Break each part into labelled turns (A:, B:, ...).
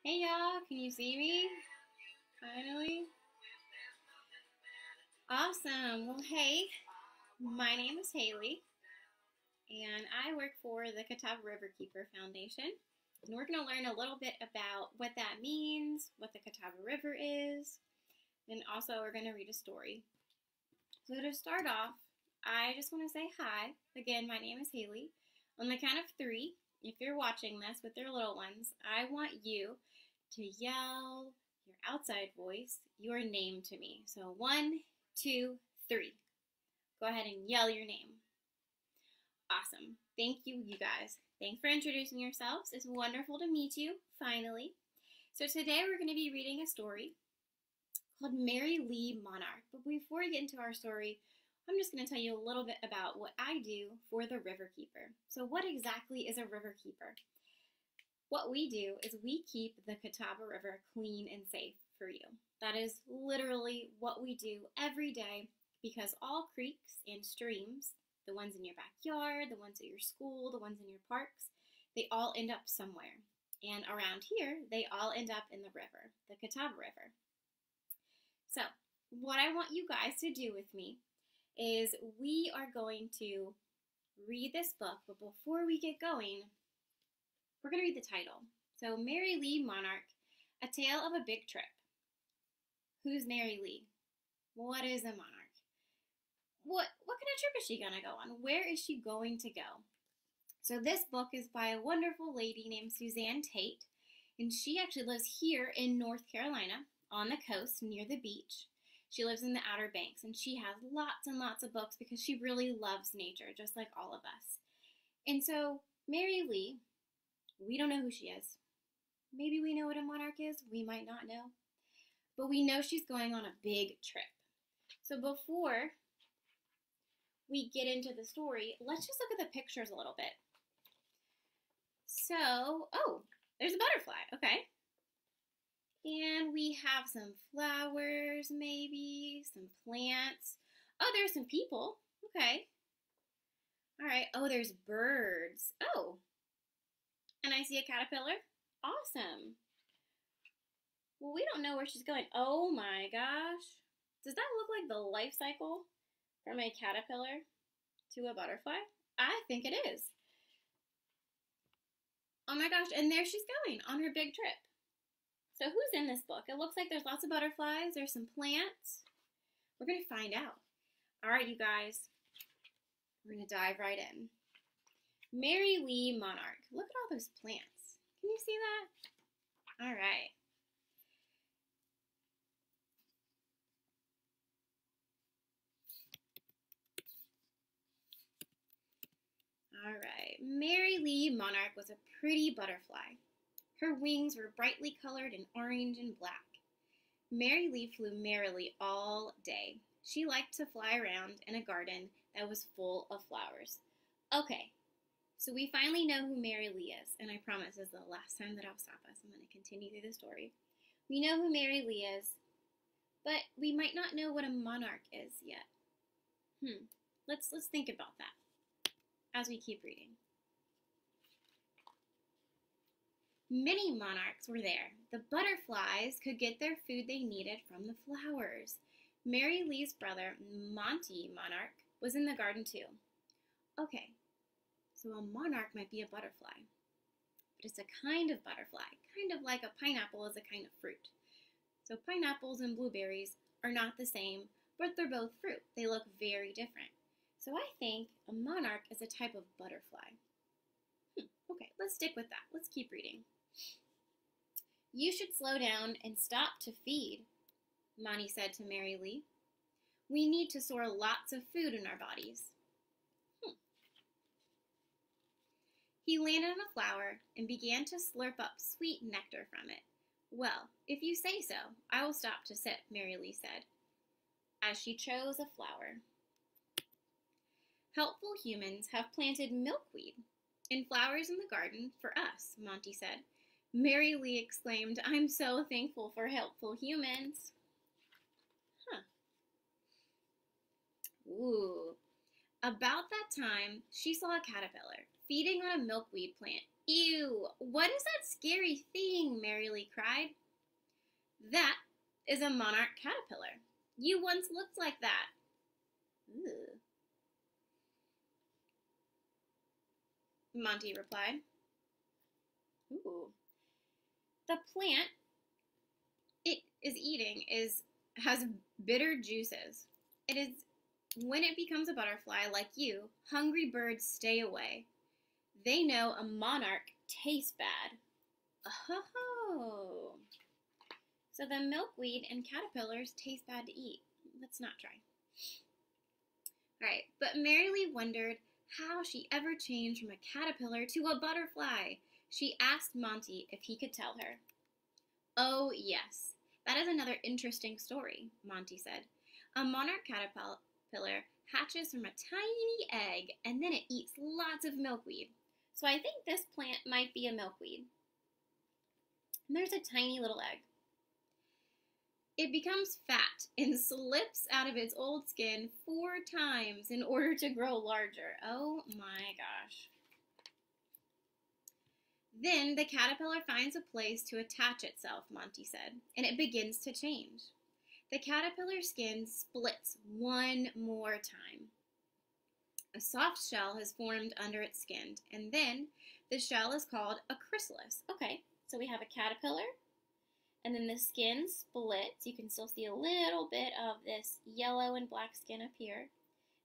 A: Hey y'all, can you see me? Finally? Awesome. Well, hey, my name is Haley, and I work for the Catawba Riverkeeper Foundation. And we're going to learn a little bit about what that means, what the Catawba River is, and also we're going to read a story. So to start off, I just want to say hi. Again, my name is Haley. On the count of 3, if you're watching this with your little ones, I want you to yell your outside voice, your name to me. So 1, 2, 3. Go ahead and yell your name. Awesome. Thank you, you guys. Thanks for introducing yourselves. It's wonderful to meet you, finally. So today we're going to be reading a story called Merri-Lee Monarch. But before we get into our story, I'm just going to tell you a little bit about what I do for the Riverkeeper. So what exactly is a Riverkeeper? What we do is we keep the Catawba River clean and safe for you. That is literally what we do every day, because all creeks and streams, the ones in your backyard, the ones at your school, the ones in your parks, they all end up somewhere. And around here, they all end up in the river, the Catawba River. So what I want you guys to do with me is we are going to read this book, but before we get going, we're going to read the title. So, Merri-Lee Monarch, A Tale of a Big Trip. Who's Merri-Lee? What is a monarch? What kind of trip is she going to go on? Where is she going to go? So this book is by a wonderful lady named Suzanne Tate, and she actually lives here in North Carolina on the coast near the beach. She lives in the Outer Banks, and she has lots and lots of books because she really loves nature, just like all of us. And so Merri-Lee, we don't know who she is. Maybe we know what a monarch is. We might not know. But we know she's going on a big trip. So before we get into the story, let's just look at the pictures a little bit. So, oh, there's a butterfly. Okay. And we have some flowers, maybe, some plants. Oh, there's some people. Okay. All right. Oh, there's birds. Oh. And I see a caterpillar. Awesome. Well, we don't know where she's going. Oh my gosh. Does that look like the life cycle from a caterpillar to a butterfly? I think it is. Oh my gosh. And there she's going on her big trip. So who's in this book? It looks like there's lots of butterflies. There's some plants. We're going to find out. All right, you guys. We're going to dive right in. Merri-Lee Monarch. Look at all those plants. Can you see that? All right. All right. Merri-Lee Monarch was a pretty butterfly. Her wings were brightly colored in orange and black. Merri-Lee flew merrily all day. She liked to fly around in a garden that was full of flowers. Okay, so we finally know who Merri-Lee is, and I promise this is the last time that I'll stop us. I'm going to continue through the story. We know who Merri-Lee is, but we might not know what a monarch is yet. Let's think about that as we keep reading. Many monarchs were there. The butterflies could get their food they needed from the flowers. Merri-Lee's brother, Monty Monarch, was in the garden too. Okay, so a monarch might be a butterfly, but it's a kind of butterfly, kind of like a pineapple is a kind of fruit. So pineapples and blueberries are not the same, but they're both fruit. They look very different. So I think a monarch is a type of butterfly. Okay, let's stick with that. Let's keep reading. You should slow down and stop to feed, Monty said to Merri-Lee. We need to store lots of food in our bodies. He landed on a flower and began to slurp up sweet nectar from it. Well, if you say so, I will stop to sip, Merri-Lee said, as she chose a flower. Helpful humans have planted milkweed and flowers in the garden for us, Monty said. Merri-Lee exclaimed, I'm so thankful for helpful humans. Ooh. About that time, she saw a caterpillar feeding on a milkweed plant Ew, what is that scary thing? Merri-Lee cried. That is a monarch caterpillar. You once looked like that. Ew. Monty replied. Ooh. The plant it is eating has bitter juices. It is when it becomes a butterfly like you, hungry birds stay away. They know a monarch tastes bad. Oh. So the milkweed and caterpillars taste bad to eat. Let's not try. Alright, but Merri-Lee wondered how she ever changed from a caterpillar to a butterfly. She asked Monty if he could tell her. Oh, yes. That is another interesting story, Monty said. A monarch caterpillar hatches from a tiny egg, and then it eats lots of milkweed. So I think this plant might be a milkweed. And there's a tiny little egg. It becomes fat and slips out of its old skin 4 times in order to grow larger. Oh my gosh. Then the caterpillar finds a place to attach itself, Monty said, and it begins to change. The caterpillar skin splits one more time. A soft shell has formed under its skin, and then the shell is called a chrysalis. Okay, so we have a caterpillar, and then the skin splits. You can still see a little bit of this yellow and black skin up here,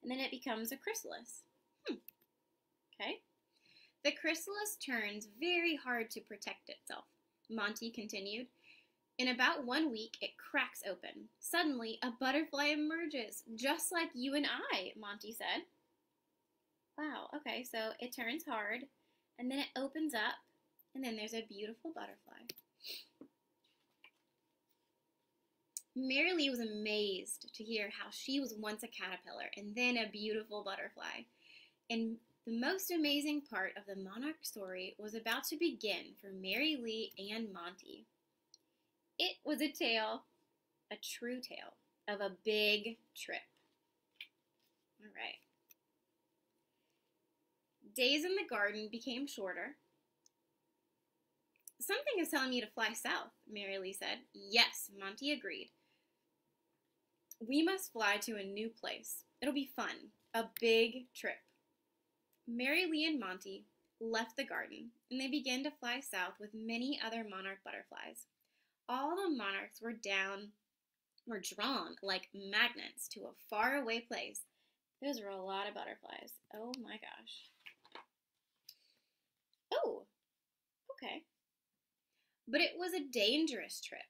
A: and then it becomes a chrysalis. Okay. The chrysalis turns very hard to protect itself, Monty continued. In about 1 week, it cracks open. Suddenly, a butterfly emerges, just like you and I, Monty said. Wow, okay, so it turns hard, and then it opens up, and then there's a beautiful butterfly. Merri-Lee was amazed to hear how she was once a caterpillar and then a beautiful butterfly. And the most amazing part of the monarch story was about to begin for Merri-Lee and Monty. It was a tale, a true tale, of a big trip. All right. Days in the garden became shorter. Something is telling me to fly south, Merri-Lee said. Yes, Monty agreed. We must fly to a new place. It'll be fun. A big trip. Merri-Lee and Monty left the garden, and they began to fly south with many other monarch butterflies. All the monarchs were drawn like magnets to a faraway place. Those were a lot of butterflies. Oh my gosh. Oh, okay. But it was a dangerous trip.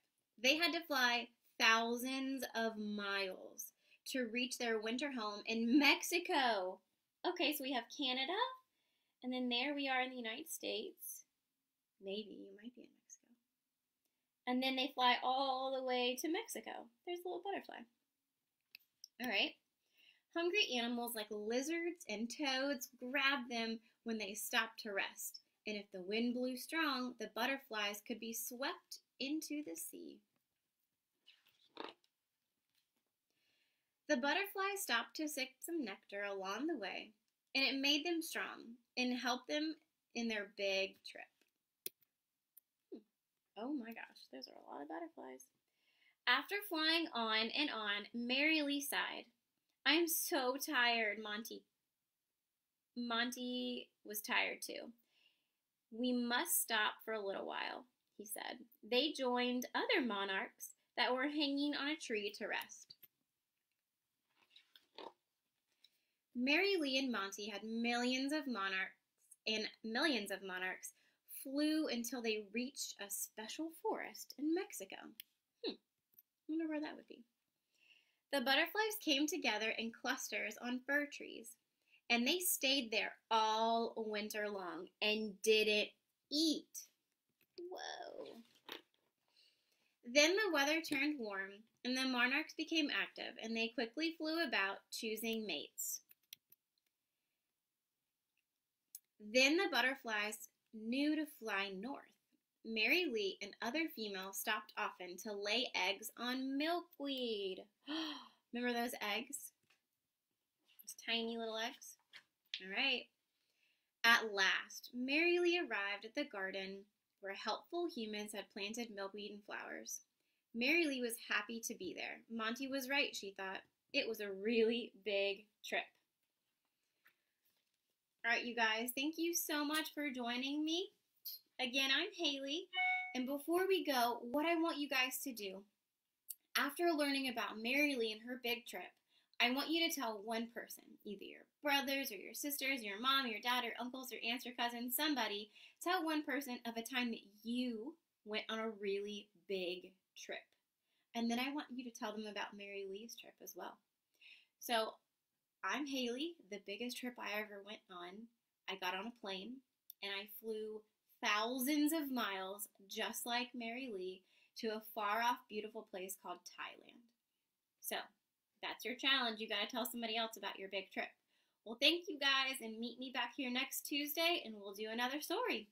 A: They had to fly thousands of miles to reach their winter home in Mexico. Okay, so we have Canada, and then there we are in the United States. Maybe you might be in Mexico. And then they fly all the way to Mexico. There's a little butterfly. All right. Hungry animals like lizards and toads grabbed them when they stopped to rest. And if the wind blew strong, the butterflies could be swept into the sea. The butterflies stopped to sip some nectar along the way, and it made them strong and helped them in their big trip. Oh my gosh, those are a lot of butterflies. After flying on and on, Merri-Lee sighed. I'm so tired, Monty. Monty was tired too. We must stop for a little while, he said. They joined other monarchs that were hanging on a tree to rest. Merri-Lee and Monty had millions of monarchs, and millions of monarchs flew until they reached a special forest in Mexico. I wonder where that would be. The butterflies came together in clusters on fir trees, and they stayed there all winter long and didn't eat. Whoa. Then the weather turned warm, and the monarchs became active, and they quickly flew about choosing mates. Then the butterflies knew to fly north. Merri-Lee and other females stopped often to lay eggs on milkweed. Remember those eggs? Those tiny little eggs? All right. At last, Merri-Lee arrived at the garden where helpful humans had planted milkweed and flowers. Merri-Lee was happy to be there. Monty was right, she thought. It was a really big trip. All right, you guys, thank you so much for joining me. Again, I'm Haley, and before we go, what I want you guys to do, after learning about Merri-Lee and her big trip, I want you to tell one person, either your brothers or your sisters, your mom, your dad, or uncles, or aunts, or cousins, somebody, tell one person of a time that you went on a really big trip. And then I want you to tell them about Merri-Lee's trip as well. So, I'm Haley, the biggest trip I ever went on. I got on a plane and I flew thousands of miles, just like Merri-Lee, to a far-off, beautiful place called Thailand. So, that's your challenge. You gotta tell somebody else about your big trip. Well, thank you guys, and meet me back here next Tuesday, and we'll do another story.